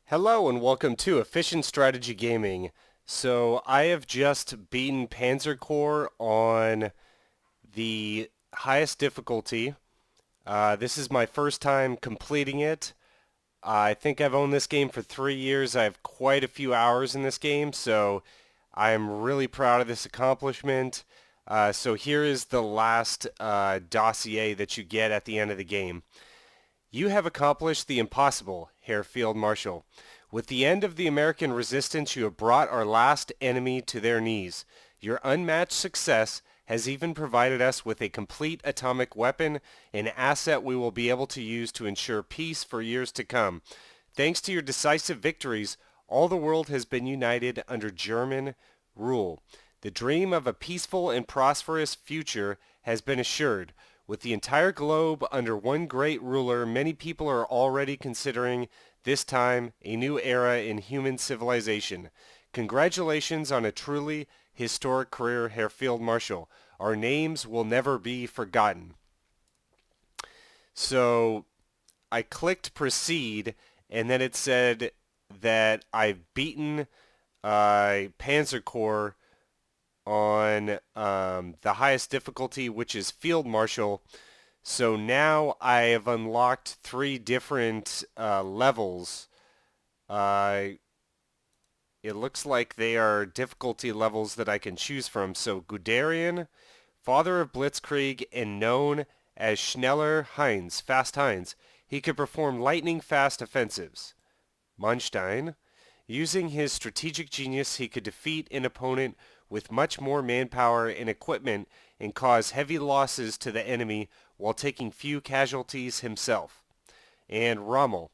Hello and welcome to Efficient Strategy Gaming. So I have just beaten Panzerkorps on the highest difficulty. This is my first time completing it. I think I've owned this game for 3 years. I have quite a few hours in this game, so I'm really proud of this accomplishment. So here is the last dossier that you get at the end of the game. You have accomplished the impossible, Herr Field Marshal. With the end of the American resistance, you have brought our last enemy to their knees. Your unmatched success has even provided us with a complete atomic weapon, an asset we will be able to use to ensure peace for years to come. Thanks to your decisive victories, all the world has been united under German rule. The dream of a peaceful and prosperous future has been assured. With the entire globe under one great ruler, many people are already considering this time a new era in human civilization. Congratulations on a truly historic career, Herr Field Marshal. Our names will never be forgotten. So I clicked proceed, and then it said that I've beaten Panzerkorps on the highest difficulty, which is Field Marshal. So now I have unlocked three different levels. It looks like they are difficulty levels that I can choose from. So Guderian, father of Blitzkrieg, and known as Schneller Heinz, Fast Heinz. He could perform lightning-fast offensives. Manstein, using his strategic genius, he could defeat an opponent with much more manpower and equipment and cause heavy losses to the enemy while taking few casualties himself. And Rommel,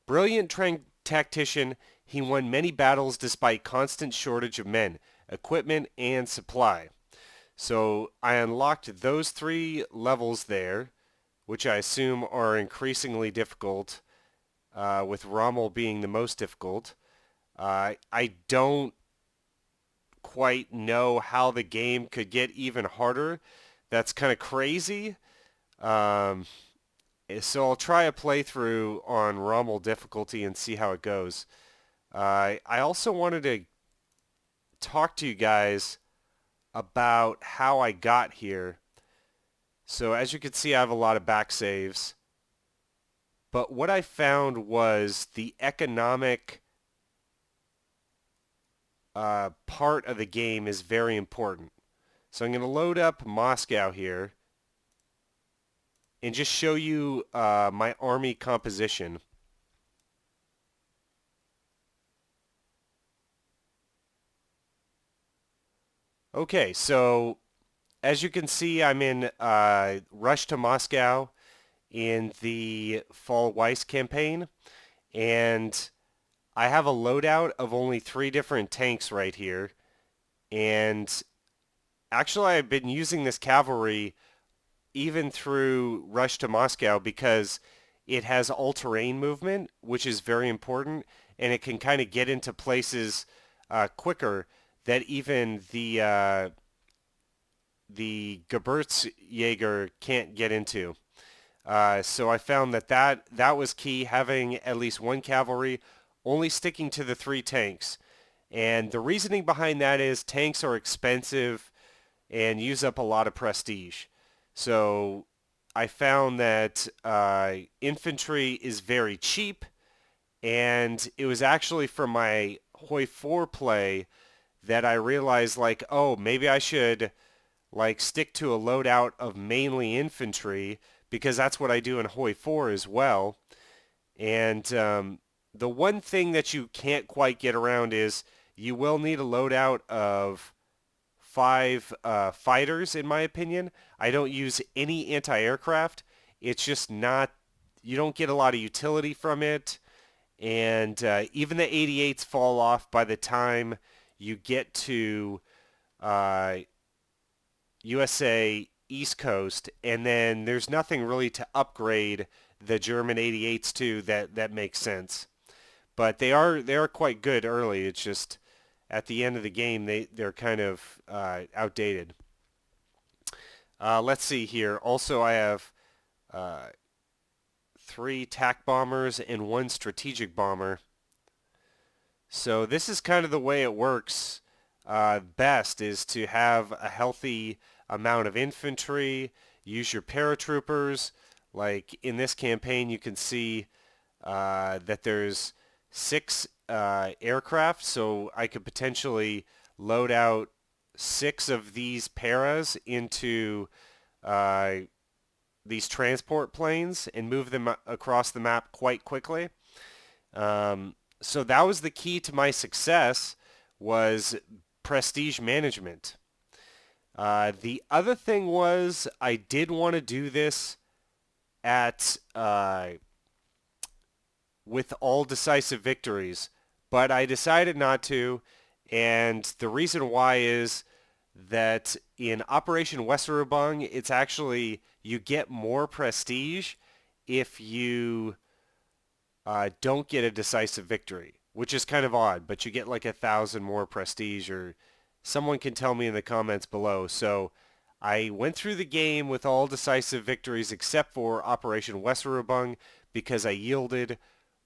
brilliant tactician, he won many battles despite constant shortage of men, equipment, and supply. So I unlocked those three levels there, which I assume are increasingly difficult, with Rommel being the most difficult. I don't quite know how the game could get even harder. That's kind of crazy. Um, so I'll try a playthrough on Rommel difficulty and see how it goes. I also wanted to talk to you guys about how I got here. So as you can see, I have a lot of back saves. But what I found was the economic part of the game is very important. So I'm going to load up Moscow here and just show you my army composition. Okay, so as you can see, I'm in Rush to Moscow in the Fall Weiss campaign, and I have a loadout of only 3 different tanks right here, and actually I've been using this cavalry even through Rush to Moscow because it has all-terrain movement, which is very important, and it can kind of get into places quicker that even the Geburtsjäger can't get into. So I found that was key, having at least one cavalry, only sticking to the 3 tanks. And the reasoning behind that is tanks are expensive and use up a lot of prestige. So I found that infantry is very cheap, and it was actually from my Hoi 4 play that I realized, like, oh, maybe I should like stick to a loadout of mainly infantry because that's what I do in Hoi 4 as well. And the one thing that you can't quite get around is you will need a loadout of 5 fighters, in my opinion. I don't use any anti-aircraft. It's just not, you don't get a lot of utility from it. And even the 88s fall off by the time you get to USA East Coast, and then there's nothing really to upgrade the German 88s to that makes sense. But they are quite good early. It's just at the end of the game they're kind of outdated. Let's see here. Also, I have uh, 3 TAC bombers and 1 strategic bomber. So this is kind of the way it works best, is to have a healthy amount of infantry, use your paratroopers. Like in this campaign, you can see that there's 6 aircraft, so I could potentially load out 6 of these paras into uh, these transport planes and move them across the map quite quickly. So that was the key to my success, was prestige management. The other thing was I did want to do this at with all decisive victories, but I decided not to, and the reason why is that in Operation Weserübung, it's actually, you get more prestige if you don't get a decisive victory, which is kind of odd, but you get like 1,000 more prestige, or someone can tell me in the comments below. So I went through the game with all decisive victories except for Operation Weserübung because I yielded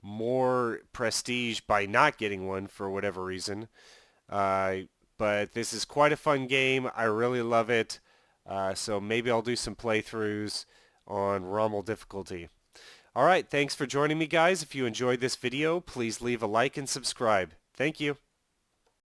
more prestige by not getting one for whatever reason. Uh, but this is quite a fun game. I really love it. So maybe I'll do some playthroughs on Rommel difficulty. All right, thanks for joining me, guys. If you enjoyed this video, please leave a like and subscribe. Thank you.